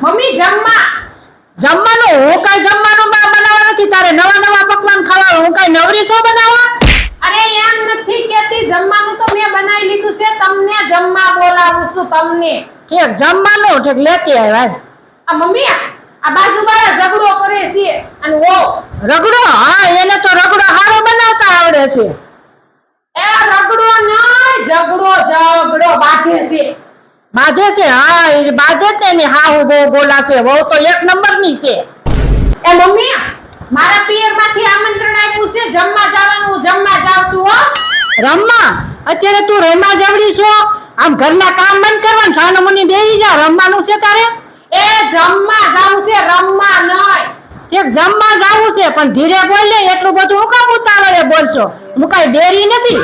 Mummy જમવા. જમવાનું હું કઈ જમવાનું બનાવવા નથી, તારે નવા નવા પકવાન ખાવા, હું કઈ નવરી છો બનાવવા? અરે એમ નથી કેતી, જમવાનું તો મેં બનાવી લીધું છે, તમને જમવા બોલાવું છું તમને. ઠીક જમવાનું ઠીક લેતી આવ્યા. આ મમ્મી આ બાજુવાળા ઝઘડો કરે છે અને ઓ રગડો, હા એને તો રગડો સારો બનાવતા આવડે છે. એ રગડો નહીં, ઝઘડો બાંધે છે. બાધે છે? હા એ બાધે છે ને. હા હું બહુ બોલા છે, બહુ તો એક નંબરની છે. એ મમ્મી મારા પિયર માંથી આમંત્રણ આપ્યું છે જમવા જવાનું, હું જમવા જાઉં છું હો. રમવા? અત્યારે તું રમવા જવડી છો? આમ ઘરના કામ બંધ કરવાનું, છાનો મુની બેહી જા, રમવાનું છે તારે? એ જમવા જાવું છે, રમવા નહીં. એક જમવા જાવું છે, પણ ધીરે બોલ લે, એટલું બધું હું કામ ઉતાવળે બોલશો? હું કઈ ડેરી નથી.